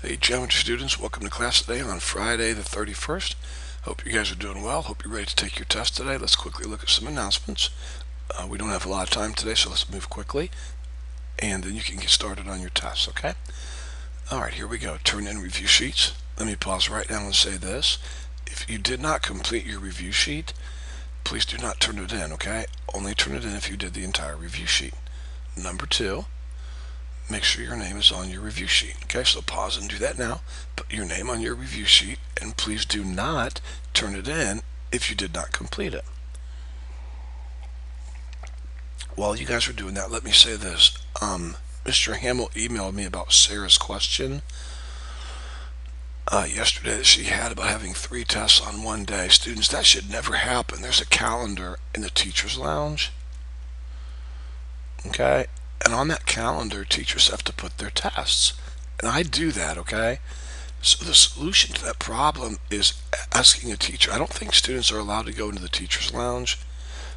Hey geometry students, welcome to class today on Friday the 31st. Hope you guys are doing well. Hope you're ready to take your test today. Let's quickly look at some announcements. We don't have a lot of time today, so let's move quickly and then you can get started on your tests, okay? Alright, here we go. Turn in review sheets. Let me pause right now and say this. If you did not complete your review sheet, please do not turn it in, okay? Only turn it in if you did the entire review sheet. Number 2, make sure your name is on your review sheet. Okay, so pause and do that now. Put your name on your review sheet, and please do not turn it in if you did not complete it. While you guys are doing that, let me say this. Mr. Hamill emailed me about Sarah's question yesterday that she had about having 3 tests on one day. Students, that should never happen. There's a calendar in the teacher's lounge. Okay, and on that calendar, teachers have to put their tests. And I do that, okay? So the solution to that problem is asking a teacher. I don't think students are allowed to go into the teacher's lounge.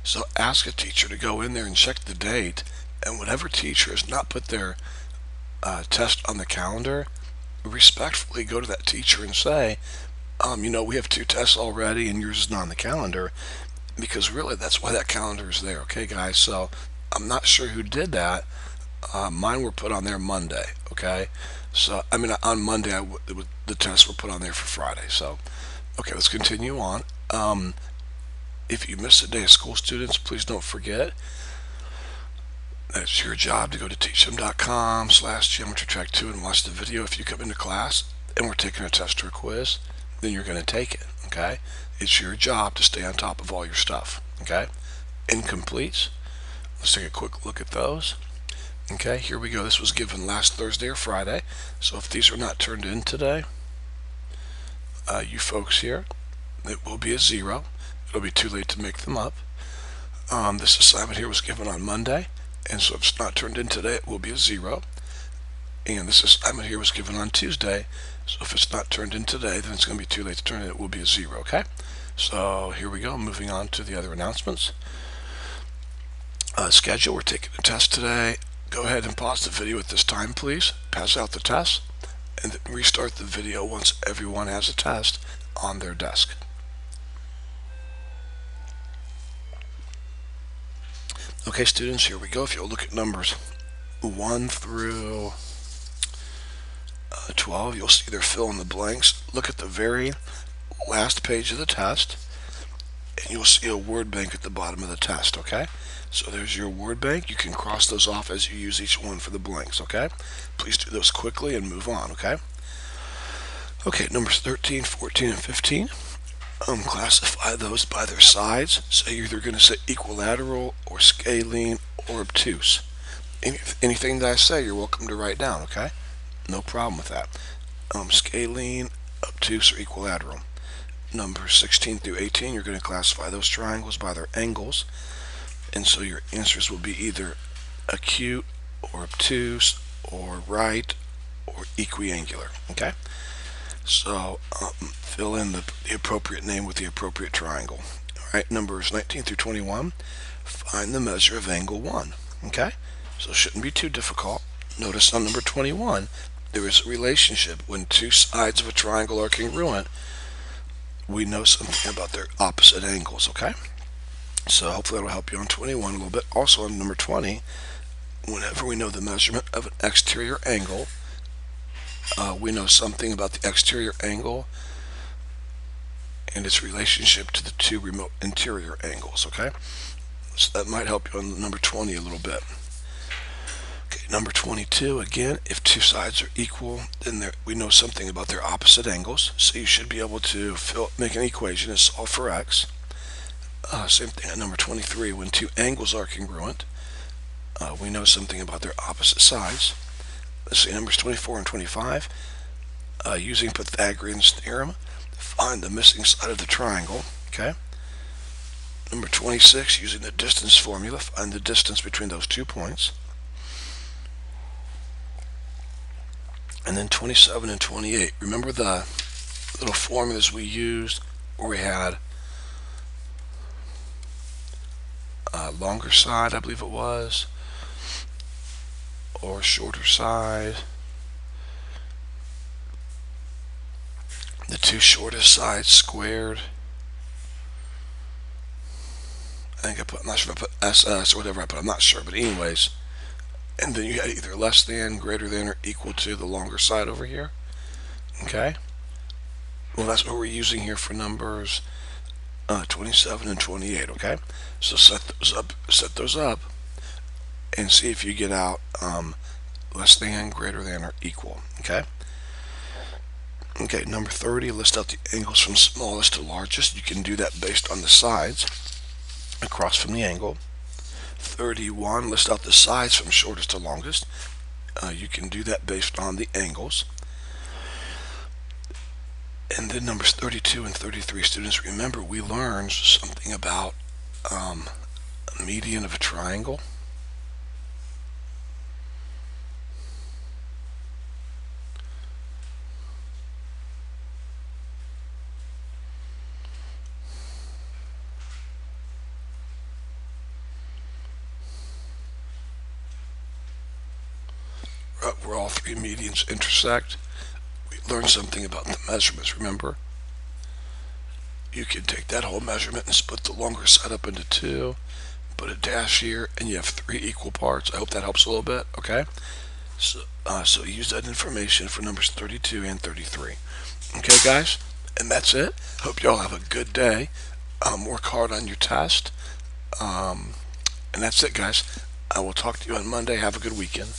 So ask a teacher to go in there and check the date. And whatever teacher has not put their test on the calendar, respectfully go to that teacher and say, we have 2 tests already and yours is not on the calendar. Because really, that's why that calendar is there, okay, guys? So I'm not sure who did that. Mine were put on there Monday, okay? So, on Monday, the tests were put on there for Friday. So, okay, let's continue on. If you missed a day of school, students, please don't forget that it's your job to go to teachthem.com/geometrytrack2 and watch the video. If you come into class and we're taking a test or a quiz, then you're going to take it, okay? It's your job to stay on top of all your stuff, okay? Incompletes. Let's take a quick look at those. Okay, here we go. This was given last Thursday or Friday. So if these are not turned in today, you folks here, it will be a 0. It'll be too late to make them up. This assignment here was given on Monday, and so if it's not turned in today, it will be a 0. And this assignment here was given on Tuesday, so if it's not turned in today, then it's going to be too late to turn it. It will be a 0, okay? So here we go. Moving on to the other announcements. Schedule. We're taking a test today. Go ahead and pause the video at this time, please. Pass out the test, and then restart the video once everyone has a test on their desk. Okay, students, here we go. If you'll look at numbers 1 through 12, you'll see they're fill in the blanks. Look at the very last page of the test, and you'll see a word bank at the bottom of the test, okay? So there's your word bank. You can cross those off as you use each one for the blanks, okay? Please do those quickly and move on, okay? Okay, numbers 13, 14, and 15. Classify those by their sides. So you're either going to say equilateral or scalene or obtuse. Anything that I say, you're welcome to write down, okay? No problem with that. Scalene, obtuse, or equilateral. Numbers 16 through 18, you're going to classify those triangles by their angles. And so your answers will be either acute or obtuse or right or equiangular, okay? So fill in the appropriate name with the appropriate triangle. All right, numbers 19 through 21, find the measure of angle 1, okay? So it shouldn't be too difficult. Notice on number 21, there is a relationship. When 2 sides of a triangle are congruent, we know something about their opposite angles, okay? So hopefully that'll help you on 21 a little bit. Also on number 20, whenever we know the measurement of an exterior angle, we know something about the exterior angle and its relationship to the 2 remote interior angles, okay? So that might help you on number 20 a little bit. Okay, number 22, again, if 2 sides are equal, then we know something about their opposite angles. So you should be able to make an equation and solve for x. Same thing at number 23. When 2 angles are congruent, we know something about their opposite sides. Let's see, numbers 24 and 25. Using Pythagorean's theorem, find the missing side of the triangle. Okay. Number 26, using the distance formula, find the distance between those 2 points. And then 27 and 28. Remember the little formulas we used where we had longer side, I believe it was, or shorter side, the two shortest sides squared. I think I'm not sure if I put SS or whatever I put, I'm not sure, but anyways. And then you got either less than, greater than, or equal to the longer side over here. Okay? Well, that's what we're using here for numbers 27 and 28, okay? So set those up, and see if you get out less than, greater than, or equal, okay? Okay, number 30, list out the angles from smallest to largest. You can do that based on the sides across from the angle. 31, list out the sides from shortest to longest. You can do that based on the angles. And then numbers 32 and 33, students, remember we learned something about a median of a triangle. Where all three medians intersect. We learned something about the measurements, remember? You can take that whole measurement and split the longer side up into two, put a dash here, and you have three equal parts. I hope that helps a little bit, okay? So use that information for numbers 32 and 33. Okay, guys? And that's it. Hope y'all have a good day. Work hard on your test. And that's it, guys. I will talk to you on Monday. Have a good weekend.